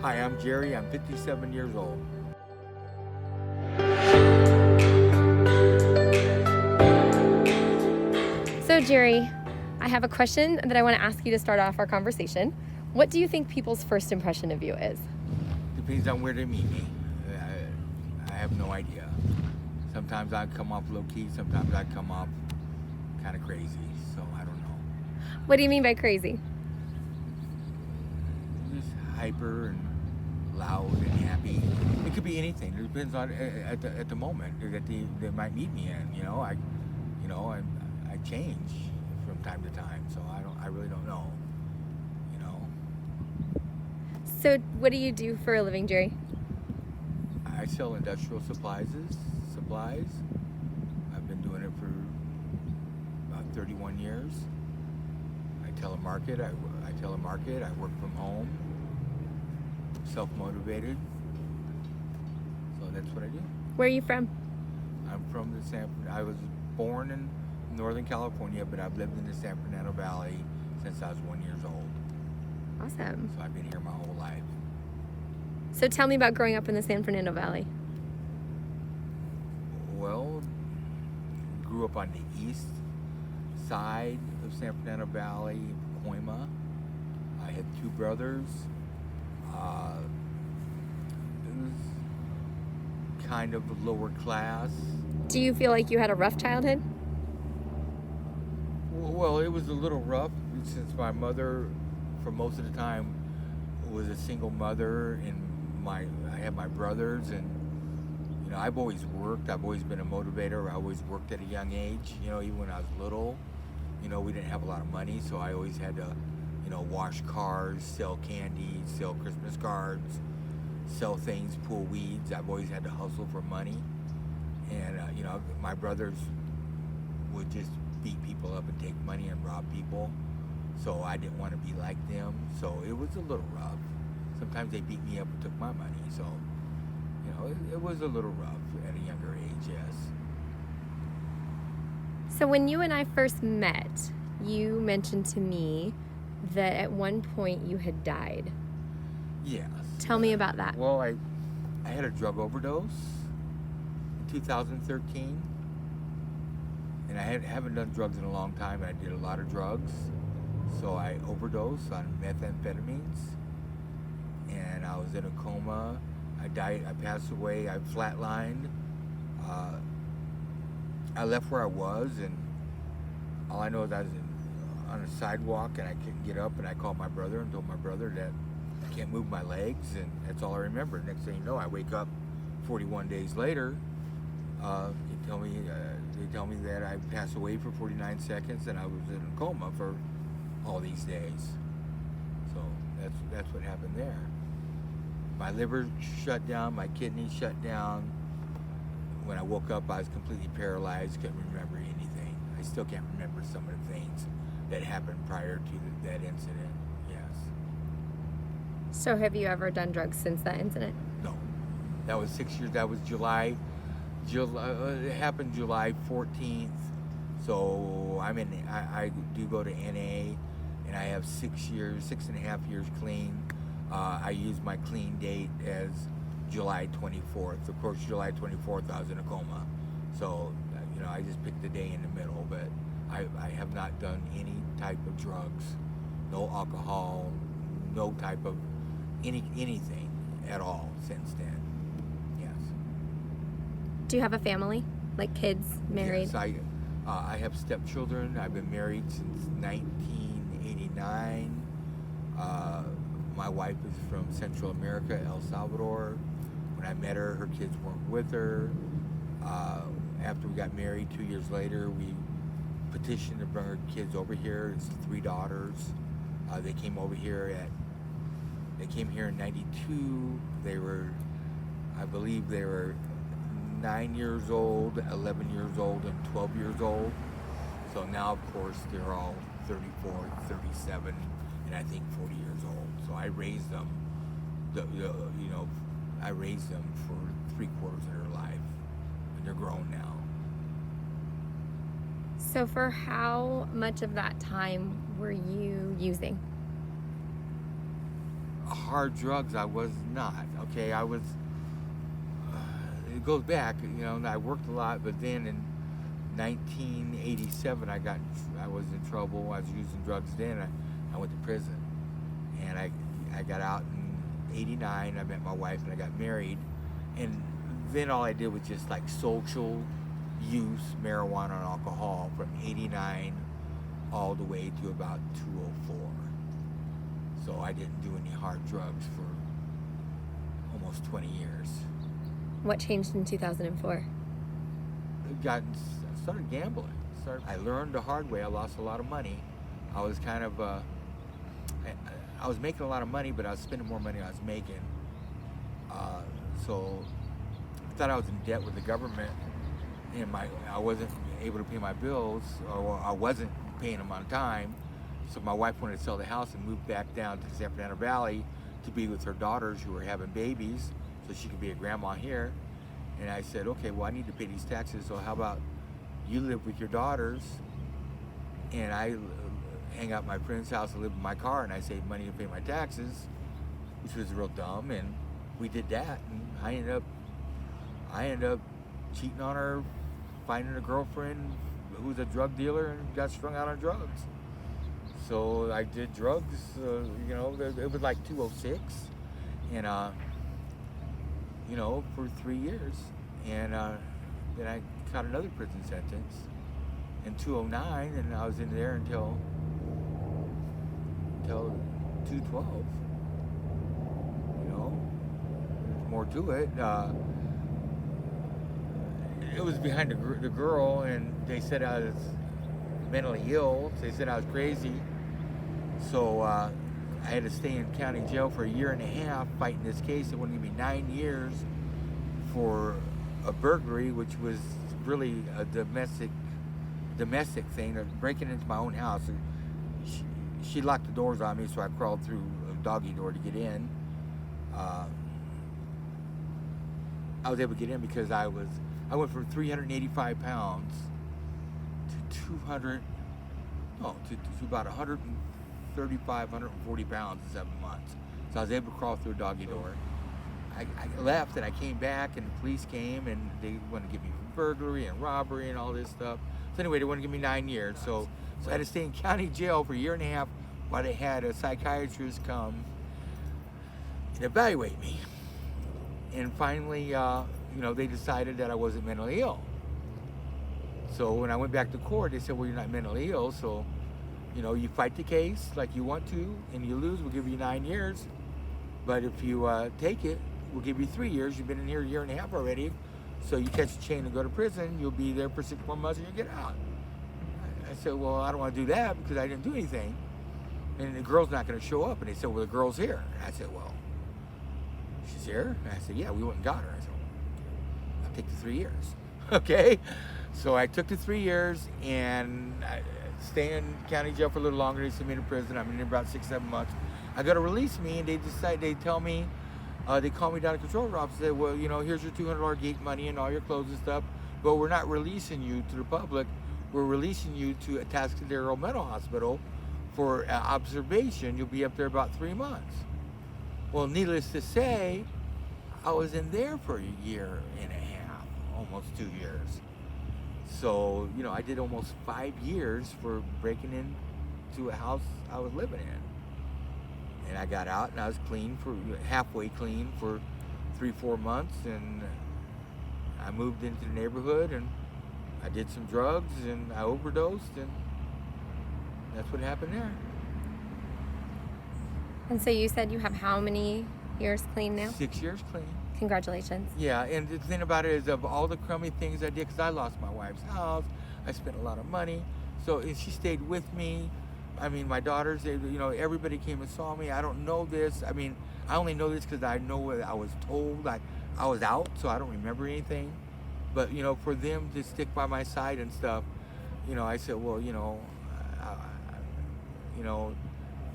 Hi, I'm Jerry. I'm 57 years old. So Jerry, I have a question that I want to ask you to start off our conversation. What do you think people's first impression of you is? Depends on where they meet me. I have no idea. Sometimes I come off low key. Sometimes I come off kind of crazy. So I don't know. What do you mean by crazy? Just hyper and loud and happy. It could be anything. It depends on at the moment that they might meet me in. I change from time to time. So I really don't know. You know. So what do you do for a living, Jerry? I sell industrial supplies. I've been doing it for about 31 years. I telemarket. I work from home. Self-motivated. So that's what I do. Where are you from? I'm from I was born in Northern California, but I've lived in the San Fernando Valley since I was 1 year old. Awesome. So I've been here my whole life. So tell me about growing up in the San Fernando Valley. Well, grew up on the east side of San Fernando Valley, Pacoima. I had two brothers. It was kind of lower class. Do you feel like you had a rough childhood? Well, it was a little rough since my mother, for most of the time, was a single mother, and I had my brothers, and I've always worked. I've always been a motivator. I always worked at a young age. Even when I was little, we didn't have a lot of money, so I always had to, wash cars, sell candy, sell Christmas cards, sell things, pull weeds. I've always had to hustle for money, and my brothers would just beat people up and take money and rob people. So I didn't want to be like them. So it was a little rough. Sometimes they beat me up and took my money. So, it was a little rough at a younger age, yes. So when you and I first met, you mentioned to me that at one point you had died. Yes. Tell me about that. Well, I had a drug overdose in 2013. And I haven't done drugs in a long time. I did a lot of drugs. So I overdosed on methamphetamines. And I was in a coma. I died. I passed away. I flatlined. I left where I was, and all I know is I was on a sidewalk and I couldn't get up, and I called my brother and told my brother that I can't move my legs, and that's all I remember. Next thing you know, I wake up 41 days later. They tell me that I passed away for 49 seconds, and I was in a coma for all these days. So that's what happened there. My liver shut down, my kidneys shut down. When I woke up, I was completely paralyzed, couldn't remember anything. I still can't remember some of the things that happened prior to that incident, yes. So have you ever done drugs since that incident? No. That was 6 years, that was July, it happened July 14th. So I do go to NA, and I have 6.5 years clean. I use my clean date as July 24th. Of course, July 24th, I was in a coma. So, I just picked the day in the middle, but I have not done any type of drugs, no alcohol, no type of anything at all since then. Yes. Do you have a family? Like kids, married? Yes, I have stepchildren. I've been married since 1989. My wife is from Central America, El Salvador. When I met her, her kids weren't with her. After we got married 2 years later, we petitioned to bring her kids over here. It's 3 daughters. They came here in 92. I believe they were 9 years old, 11 years old, and 12 years old. So now, of course, they're all 34, 37, and I think 40 years old. So I raised them, I raised them for 3/4 of their life, and they're grown now. So for how much of that time were you using? hard drugs, I was not. Okay, it goes back, I worked a lot, but then in 1987, I was in trouble. I was using drugs then. I went to prison, and I got out in '89. I met my wife and I got married, and then all I did was just like social use, marijuana and alcohol from '89 all the way to about 2004. So I didn't do any hard drugs for almost 20 years. What changed in 2004? I started gambling. I learned the hard way. I lost a lot of money. I was kind of, I was making a lot of money, but I was spending more money than I was making. So I thought I was in debt with the government, and I wasn't able to pay my bills, or I wasn't paying them on time. So my wife wanted to sell the house and move back down to the San Fernando Valley to be with her daughters who were having babies, so she could be a grandma here. And I said, okay, well, I need to pay these taxes, so how about you live with your daughters, and I hang out at my friend's house and live in my car, and I save money to pay my taxes, which was real dumb. And we did that, and I ended up cheating on her, finding a girlfriend who was a drug dealer, and got strung out on drugs. So I did drugs, it was like 206, and for 3 years, and then I got another prison sentence in 2009, and I was in there until 2012. There's more to it. It was behind the girl, and they said I was mentally ill. They said I was crazy. So I had to stay in county jail for 1.5 years fighting this case. It wouldn't give me 9 years for a burglary, which was really a domestic thing, breaking into my own house. She locked the doors on me, so I crawled through a doggy door to get in. I was able to get in because I went from 385 pounds to about 135, 140 pounds in 7 months. So I was able to crawl through a doggy door. I left, and I came back, and the police came, and they wanted to give me burglary and robbery and all this stuff. So anyway, they wanted to give me 9 years. So I had to stay in county jail for 1.5 years while they had a psychiatrist come and evaluate me. And finally, they decided that I wasn't mentally ill. So when I went back to court, they said, well, you're not mentally ill, so you fight the case like you want to, and you lose, we'll give you 9 years. But if you take it, we'll give you 3 years. You've been in here 1.5 years already. So you catch a chain and go to prison, you'll be there for 6 more months and you get out. I said, well, I don't want to do that because I didn't do anything. And the girl's not going to show up. And they said, well, the girl's here. And I said, well, she's here? And I said, yeah, we went and got her. I said, well, I'll take the 3 years. Okay? So I took the 3 years, and I stay in county jail for a little longer. They sent me to prison. I'm in there about 6, 7 months. I got to release me, and they call me down to the control office and say, well, here's your $200 gate money and all your clothes and stuff, but we're not releasing you to the public. We're releasing you to Atascadero Mental Hospital for observation. You'll be up there about 3 months. Well, needless to say, I was in there for 1.5 years, almost 2 years. So, I did almost 5 years for breaking into a house I was living in. And I got out, and I was halfway clean for 3-4 months, and I moved into the neighborhood, and I did some drugs, and I overdosed, and that's what happened there. And so you said you have how many years clean now? 6 years clean. Congratulations. Yeah, and the thing about it is, of all the crummy things I did, because I lost my wife's house, I spent a lot of money, and she stayed with me. I mean, my daughters, everybody came and saw me. I don't know this. I mean, I only know this because I know what I was told. I was out, so I don't remember anything. But, for them to stick by my side and stuff, I said, well,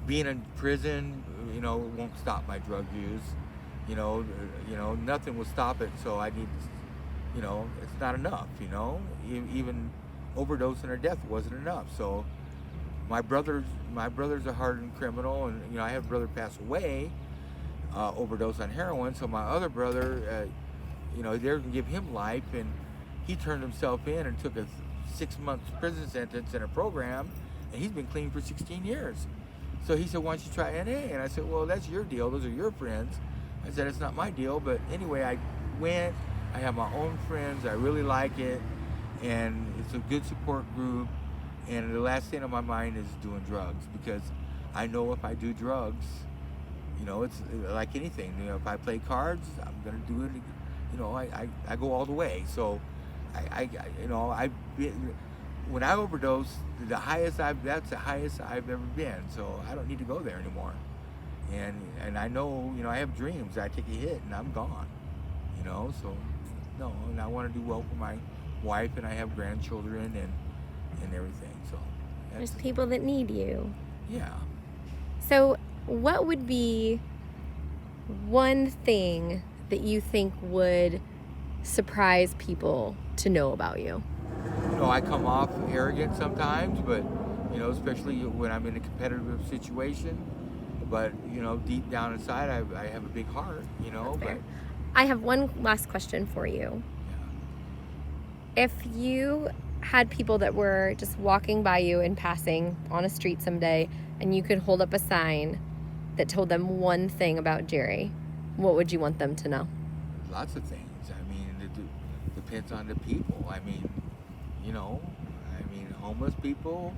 being in prison, won't stop my drug use. Nothing will stop it. So I need, it's not enough, even overdosing or death wasn't enough. So my brother's a hardened criminal, and I had a brother pass away, overdosed on heroin. So my other brother, they're gonna give him life, and he turned himself in and took a 6 month prison sentence in a program, and he's been clean for 16 years. So he said, "Why don't you try NA?" And I said, "Well, that's your deal. Those are your friends." I said, "It's not my deal." But anyway, I went. I have my own friends. I really like it, and it's a good support group. And the last thing on my mind is doing drugs, because I know if I do drugs, it's like anything. If I play cards, I'm gonna do it. I go all the way. So I've been, when I overdose, that's the highest I've ever been. So I don't need to go there anymore. And I know, I have dreams. I take a hit and I'm gone. So no, and I want to do well for my wife, and I have grandchildren and everything. So There's people that need you. yeah. So what would be one thing that you think would surprise people to know about you? I come off arrogant sometimes, but especially when I'm in a competitive situation. But deep down inside, I have a big heart. But I have one last question for you. yeah. If you had people that were just walking by you in passing on a street someday, and you could hold up a sign that told them one thing about Jerry, what would you want them to know? Lots of things. I mean, it depends on the people. I mean, homeless people,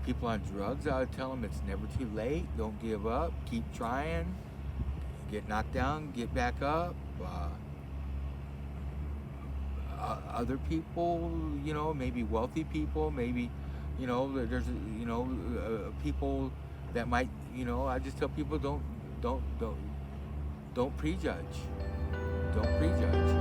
people on drugs, I would tell them it's never too late. Don't give up. Keep trying. Get knocked down, get back up. Other people, maybe wealthy people, maybe, there's, people that might, I just tell people don't prejudge. Don't prejudge.